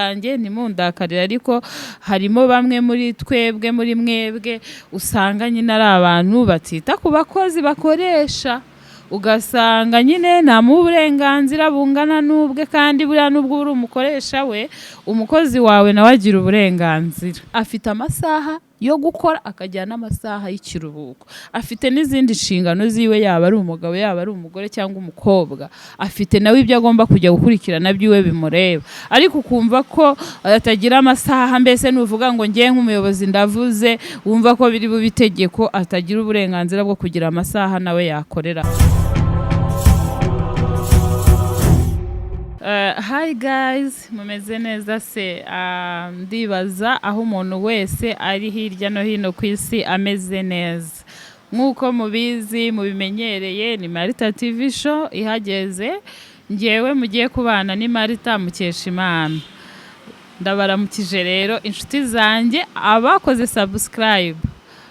yanjye ntimundakarire ariko harimo bamwe muri twebwe muri mwebwe usanga nyine ari abantu batita ku bakozi bakoresha ugasanga nyine nta mu burenganzira bungana n'ubwe kandi buriya n'ubwo uri umukoresha we umukozi wawe nawe agira uburenganzira afite amasaha yo gukora akajyana n'amasaha y'ikiruhuko afite n'izindi nshingano ziwe yaba ari umugabo yaba ari umugore cyangwa umukobwa afite nawe ibyo agomba kujya gukurikirana by'iwe bimureba ariko ukumva ko atagira amasaha mbese nuvuga ngo ngiye nk'umuyobozi ndavuze wumva ko biri bube itegeko atagira uburenganzira bwo kugira amasaha nawe yakorera. Hi guys, mumeze neza se? Ndibaza aho umuntu wese ari hirya no hino ku isi ameze neza. Nk'uko mubizi mubimenyereye ni Marita TV show ihageze, ngewe mugiye kubana ni Marita Mukeshimana. Ndabaramukije rero inshuti zanjye abakoze subscribe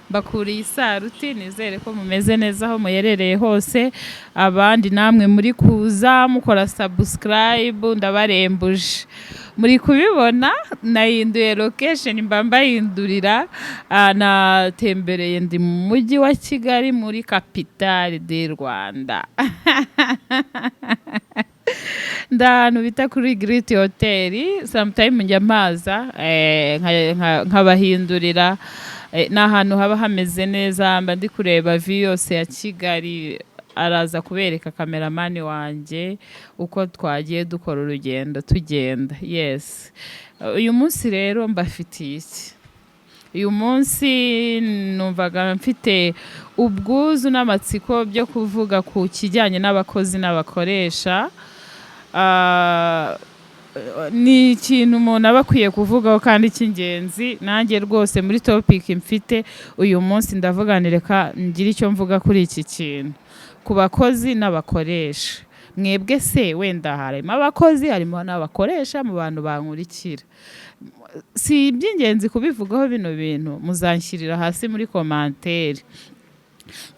bakuriye isaruti, nizere ko mumeze neza aho muyerereye hose, abandi namwe muri kuza mukora subscribe ndabarembuje. Muri kubibona nahinduye location mbambayindurira, natembereye ndi mu mujyi wa Kigali muri capitale du Rwanda. Ndanu bita kuri Great Hotel, sometime njya maza nkabahindurira n'ahantu haba hameze neza, mba ndi kureba view yose ya Kigali, araza kubereka kameramani wanjye uko twagiye dukora urugendo tugenda. Yes, uyu munsi rero mbafitiye iki? Uyu munsi numvaga mfite ubwuzu n'amatsiko byo kuvuga ku kijyanye n'abakozi n'abakoresha. Ni ikintu umuntu aba akwiye kuvugaho kandi cy'ingenzi. Nanjye rwose muri topic mfite uyu munsi ndavuganireka ngira icyo mvuga kuri iki kintu ku bakozi n'abakoresha. Mwebwe se wenda harimo abakozi harimo n'abakoresha mu bantu bankurikira? Si iby'ingenzi kubivugaho bino bintu, muzanshyirira hasi muri commentaire.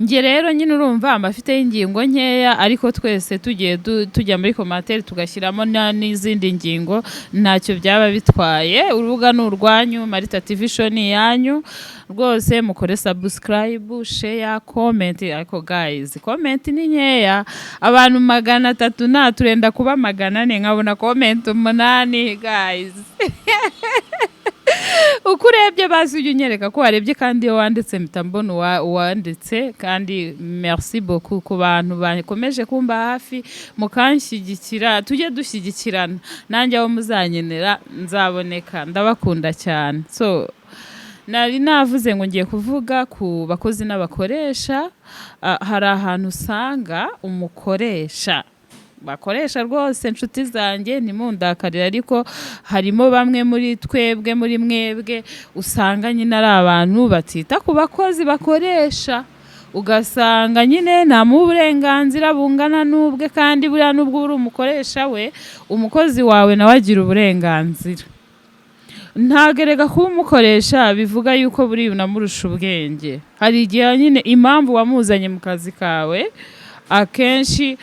Nge rero nyine urumva amafite ingingo nkeya, ariko twese tugiye tujya muri commentaire tugashyiramo n'izindi ngingo ntacyo byaba bitwaye. Urubuga ni urwanyu, Marita TV show ni yanyu rwose. Mukore subscribe, share, comment. Ariko guys, comment ni nkeya, abantu 300 naturenda kuba 400, nkabona comment 8 guys. Ukurebye basi ujye unyereka ko warebye, kandi iyo wanditse mpita mbona uwanditse, kandi merci beaucoup ku bantu bakomeje kumba hafi mukanshyigikira. Tujye dushyigikirana, nanjye aho muzanyenera nzaboneka, ndabakunda cyane. So nari navuze ngo ngiye kuvuga ku bakozi n'abakoresha. Hari ahantu usanga umukoresha bakoresha rwose inshuti zanjye ntimundakarire ariko harimo bamwe muri twebwe muri mwebwe usanga nyine ari abantu batita ku bakozi bakoresha ugasanga nyine nta mu burenganzira bungana n'ubwe kandi buriya n'ubwo uri umukoresha we umukozi wawe nawe agira uburenganzira. Ntagerega kuba umukoresha bivuga yuko buri unamurusha ubwenge. Hari igihe nyine impamvu wamuzanye mu kazi kawe akenshi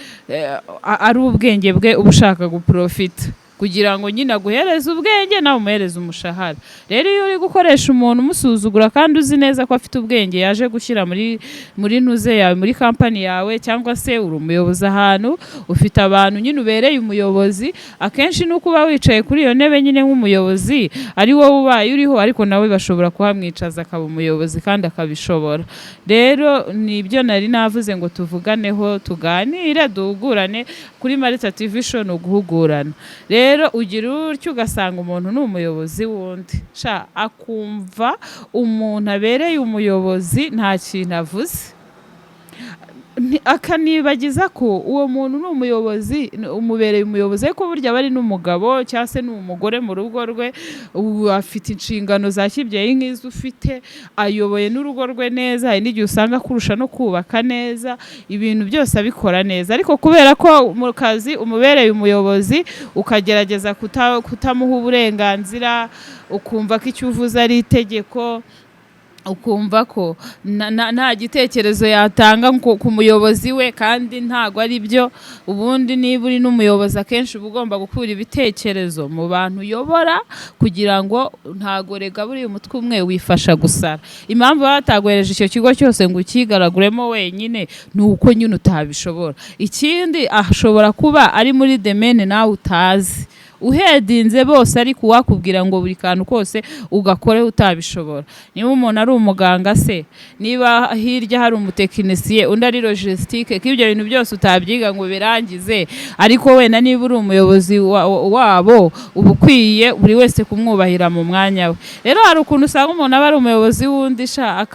ari ubwenge bwe ubushaka guprofita kugira ngo nyine aguhereze ubwenge nawe umuhereze umushahara. Rero iyo uri gukoresha umuntu umusuzugura kandi uzi neza ko afite ubwenge yaje gushyira muri ntuze yawe muri company yawe, cyangwa se uri umuyobozi ahantu ufite abantu nyine ubereye umuyobozi, akenshi nuko uba wicaye kuri iyo ntebe nyine nk'umuyobozi ari wowe ubaye uriho, ariko nawe bashobora kuhamwicaza akaba umuyobozi kandi akabishobora. Rero nibyo nari navuze ngo tuvuganeho, tuganire, duhugurane. Kuri Marita TV show no guhugurana. Rero ugira utyo ugasanga umuntu ni umuyobozi wundi, akumva umuntu abereye umuyobozi nta kintu avuze, akanibagiza ko uwo muntu ni umuyobozi, umubereye umuyobozi, ariko burya bari n'umugabo cyangwa se n'umugore mu rugo rwe, afite inshingano za kibyeyi nk'izo ufite, ayoboye n'urugo rwe neza. Hari n'igihe usanga kurusha no kubaka neza, ibintu byose abikora neza, ariko kubera ko mu kazi umubereye umuyobozi ukagerageza kutamuha uburenganzira, ukumva ko icyo uvuze ari itegeko, ukumva ko nta gitekerezo yatanga ku muyobozi we kandi ntago ari byo. Ubundi niba uri n'umuyobozi akenshi uba ugomba gukura ibitekerezo mu bantu uyobora kugira ngo ntago rega buri umutwe umwe wifasha gusara. Impamvu batagwereje icyo kigo cyose ngo ukigaraguremo wenyine ni uko nyine utabishobora. Ikindi ashobora kuba ari muri demene nawe utazi, uhedinze bose ariko uwakubwira ngo buri kantu kose ugakore utabishobora. Niba umuntu ari umuganga se, niba hirya hari umutekinisiye undi ari logistique, ko ibyo bintu byose utabyiga ngo birangize, ariko wenda niba uri umuyobozi wabo uba ukwiye buri wese kumwubahira mu mwanya we. Rero hari ukuntu usanga umuntu aba ari umuyobozi wundi sha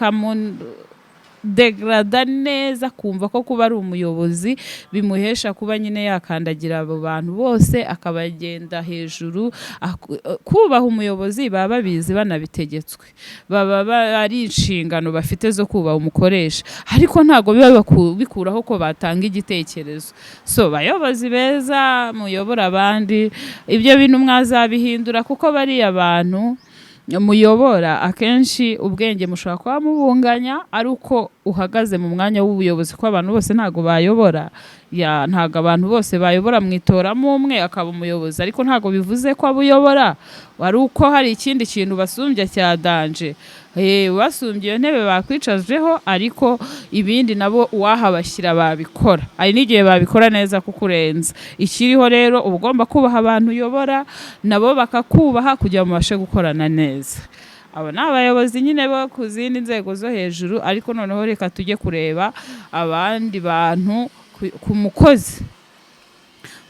degrada neza, kumva ko kuba ari umuyobozi bimuhesha kuba nyine yakandagira abo bantu bose akabagenda hejuru. Kubaha umuyobozi baba babizi banabitegetswe, baba ari inshingano bafite zo kubaha umukoresha, ariko ntago biba bikuraho ko batanga igitekerezo. So bayobozi beza muyobora abandi, ibyo bintu mwazabihindura kuko bari abantu muyobora akenshi ubwenge mushobora kuba mubunganya ari uko uhagaze mu mwanya w'ubuyobozi, ko abantu bose ntago bayobora. Ntago abantu bose bayobora, mwitoramo umwe akaba umuyobozi, ariko ntago bivuze ko abuyobora wari uko hari ikindi kintu basumbya cya danje. Basumbye iyo ntebe bakwicajeho, ariko ibindi nabo uwahabashyira babikora, ari n'igihe babikora neza kukurenza. Ikiriho rero uba ugomba kubaha abantu uyobora, nabo bakakubaha kugira ngo mubashe gukorana neza. Aba ni abayobozi nyine bo ku zindi nzego zo hejuru, ariko noneho reka tujye kureba abandi bantu ku mukozi.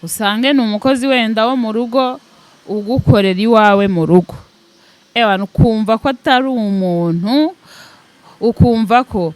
Usange ni umukozi wenda wo mu rugo ugukorera iwawe mu rugo, ukumva ko atari umuntu, ukumva ko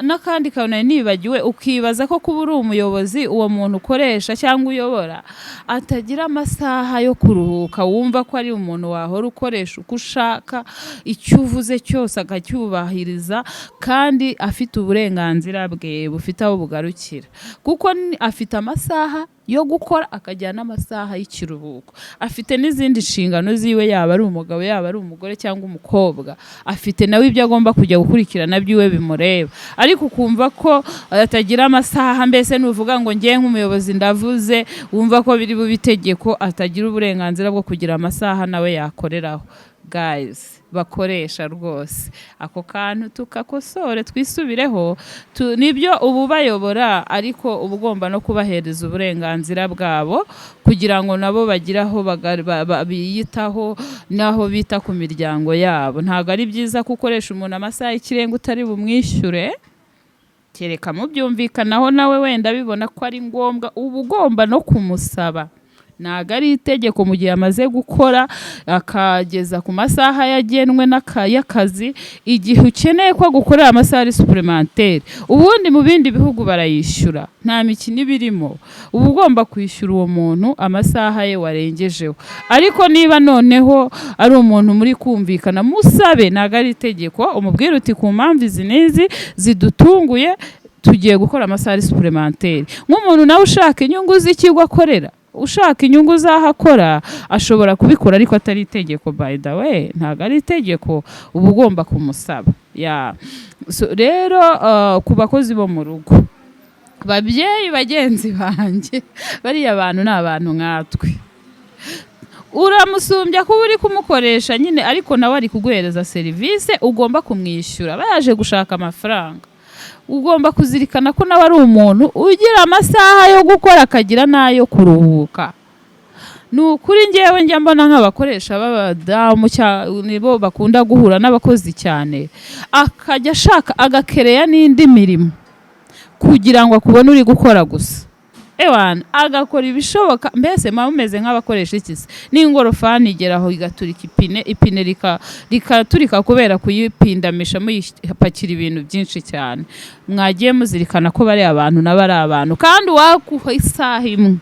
n'akandi kantu nibagiwe, ukibaza ko kuba uri umuyobozi uwo muntu ukoresha cyangwa uyobora atagira amasaha yo kuruhuka, wumva ko ari umuntu wahora ukoresha uko ushaka, icyo uvuze cyose akacyubahiriza kandi afite uburenganzira bwe bufite aho bugarukira, kuko afite amasaha yo gukora akajyana n'amasaha y'ikiruhuko. Afite n'izindi nshingano ziwe, yaba ari umugabo yaba ari umugore cyangwa umukobwa, afite nawe ibyo agomba kujya gukurikirana by'iwe bimureba. Ariko ukumva ko atagira amasaha, mbese nuvuga ngo ngiye nk'umuyobozi ndavuze, wumva ko biri bube itegeko atagira uburenganzira bwo kugira amasaha nawe yakoreraho. Guys, bakoresha rwose ako kantu tukakosore twisubireho. Nibyo ubu bayobora, ariko uba ugomba no kubahereza uburenganzira bwabo kugira ngo nabo bagiraho biyitaho naho bita ku miryango yabo. Ntabwo ari byiza ko ukoresha umuntu amasaha y'ikirenga utari bumwishyure, kereka mubyumvikanaho nawe wenda bibona ko ari ngombwa, uba ugomba no kumusaba. Ntabwo ari itegeko mu gihe amaze gukora akageza ku masaha yagenwe y'akazi, igihe ukeneye ko gukorera amasaha ari supplémentaire. Ubundi mu bindi bihugu barayishyura, nta mikino ibirimo, uba ugomba kwishyura uwo muntu amasaha ye warengejeho. Ariko niba noneho ari umuntu muri kumvikana, musabe, ntabwo ari itegeko, umubwire uti ku mpamvu izi n'izi zidutunguye tugiye gukora amasaha ari supplémentaire. Nk'umuntu nawe ushaka inyungu z'ikigo akorera, ushaka inyungu zahakora, ashobora kubikora, ariko atari itegeko. By the way, ntabwo ari itegeko, uba ugomba kumusaba. Rero ku bakozi bo mu rugo, babyeyi bagenzi banjye, bariya bantu ni abantu nkatwe. Uramusumbya kuba uri kumukoresha nyine, ariko nawe ari kuguhereza serivisi, ugomba kumwishyura. Baje gushaka amafaranga, ugomba kuzirikana ko nawe ari umuntu ugira amasaha yo gukora akagira n'ayo kuruhuka. Ni ukuri njyewe njya mbona nk'abakoresha b'abadamu nibo bakunda guhura n'abakozi cyane, akajya ashaka agakereya n'indi mirimo kugira ngo akubone uri gukora gusa. Agakora ibishoboka, mbese mumeze nk'abakoresha ikisi n'ingorofani igeraho igaturika ipine rikaturika kubera kuyipindamisha muyipakira ibintu byinshi cyane. Mwagiye muzirikana ko bari abantu n'abari abantu, kandi wakuha isaha imwe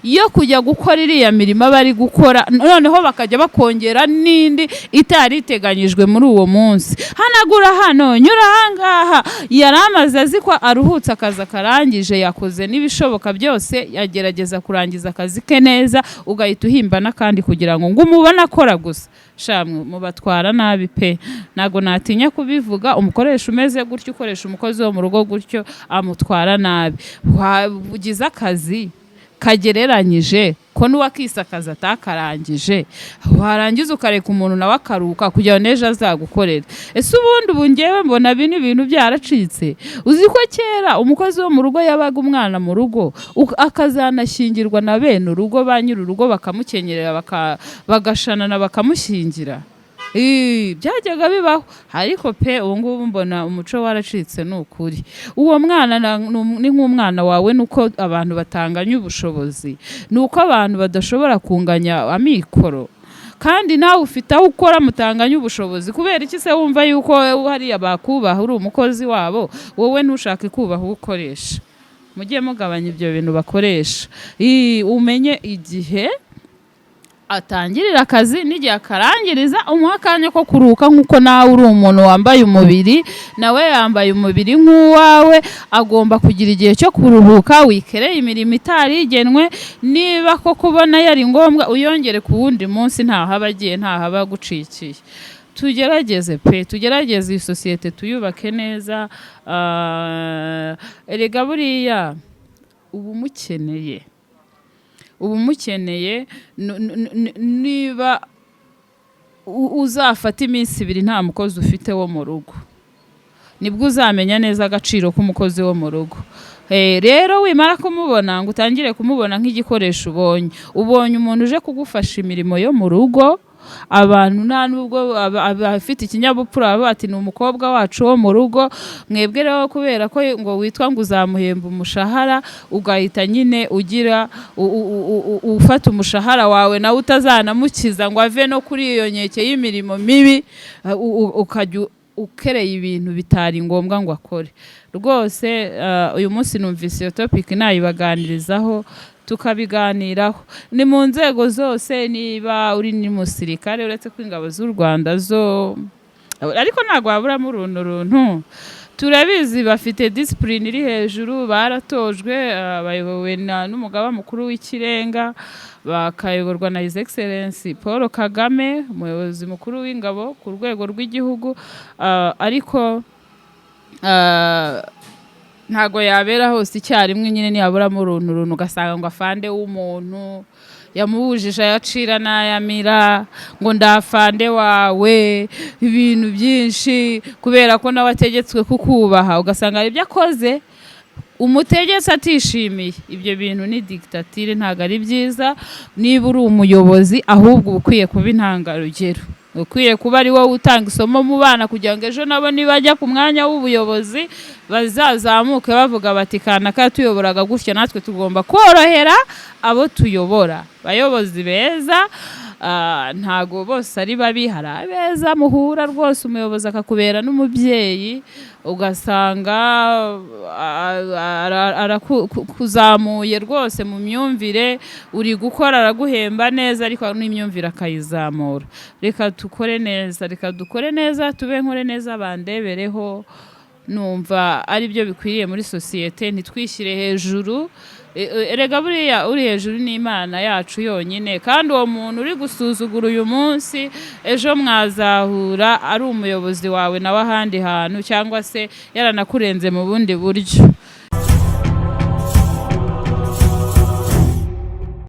yo kujya gukora iriya mirimo bari gukora, noneho bakajya bakongera n'indi itari iteganyijwe muri uwo munsi. Hanagura hano, nyura ahangaha. Yari amaze azi ko aruhutse akazi akarangije, yakoze n'ibishoboka byose, yagerageza kurangiza akazi ke neza, ugahita uhimba n'akandi kugira ngo umubone akora gusa. Shamwe mubatwara nabi pe, nago natinya kubivuga. Umukoresha umeze gutyo, ukoresha umukozi wo mu rugo gutyo, amutwara nabi. Ugize akazi kagereranyije ko n'uwakisa akazi atakarangije, warangiza ukareka umuntu nawe akaruka kugira ngo n'ejo azagukorera. Ese ubundi ubu ngewe mbona bino ibintu byaracitse. Uzi ko kera umukozi wo mu rugo yabaga umwana mu rugo, akazanashyingirwa na bene urugo, ba nyir'urugo bakamukenyerera, bagashanana bakamushyingira. Byajyaga bibaho, ariko pe ubu ngubu mbona umuco waracitse. N'ukuri uwo mwana ni nk'umwana wawe, nuko abantu batanganya ubushobozi, nuko abantu badashobora kunganya amikoro, kandi nawe ufite aho ukora mutanganya ubushobozi. Kubera iki se wumva yuko hariya bakubaha uri umukozi wabo, wowe ntushake kubaha ukoresha? Mujye mugabanya ibyo bintu bakoresha. Umenye igihe atangirira akazi n'igihe akarangiriza, umuha akanya ko kuruka. Nk'uko nawe uri umuntu wambaye umubiri, nawe yambaye umubiri nk'uwawe, agomba kugira igihe cyo kuruhuka. Wikereye imirimo itari igenwe, niba ko kubona yari ngombwa uyongere ku wundi munsi, ntahaba agiye, ntahaba gucikiye. Tugerageze pe, tugerageze iyi sosiyete tuyubake neza. Erega buriya ubu mukeneye, niba uzafata iminsi 2 nta mukozi ufite wo mu rugo, nibwo uzamenya neza agaciro k'umukozi wo mu rugo. Rero wimara kumubona ngo utangire kumubona nk'igikoresho ubonye umuntu uje kugufasha imirimo yo mu rugo. Abantu nta nubwo abafite ikinyabupfura bati ni umukobwa wacu wo mu rugo. Mwebwe rero kubera ko ngo witwa ngo uzamuhemba umushahara, ugahita nyine ugira ufata umushahara wawe nawe utazanamukiza ngo ave no kuri iyo nkeke y'imirimo mibi, ukajya ukereye ibintu bitari ngombwa ngo akore. Rwose uyu munsi numvise iyo topic nayibaganirizaho, tukabiganiraho. Ni mu nzego zose, niba uri ni musirikare, uretse ko ingabo z'u Rwanda zo, ariko ntabwo waburamo uruntu. Turabizi bafite discipline iri hejuru, baratojwe, bayobowe n'umugaba mukuru w'ikirenga, bakayoborwa na His Excellency Paul Kagame, umuyobozi mukuru w'ingabo ku rwego rw'igihugu. Ariko ntago yabera hose icyarimwe, nyine niyaburamo uruntu ugasanga ngo afande w'umuntu yamubujije ayacira n'ayamira, ngo ndafande wawe, ibintu byinshi, kubera ko nawe ategetswe kukubaha, ugasanga ibyo akoze umutegetsi atishimiye. Ibyo bintu ni dictature, ntago ari byiza. Niba uri umuyobozi, ahubwo ukwiye kuba intangarugero, ukwiye kuba ari wowe utanga isomo mu bana, kugira ngo ejo nabo nibajya ku mwanya w'ubuyobozi bazazamuke bavuga bati kanaka tuyoboraga gutya, natwe tugomba korohera abo tuyobora. Bayobozi beza, ntago bose ari babi, hari abeza muhura rwose, umuyobozi akakubera n'umubyeyi, ugasanga arakuzamuye rwose mu myumvire, uri gukora araguhemba neza, ariko n'imyumvire akayizamura. Reka dukore neza, tube nkore neza, bandebereho. Numva ari byo bikwiriye muri sosiyete, ntitwishyire hejuru. Erega buriya uri hejuru n'Imana yacu yonyine, kandi uwo muntu uri gusuzugura uyu munsi, ejo mwazahura ari umuyobozi wawe nawe ahandi hantu, cyangwa se yaranakurenze mu bundi buryo.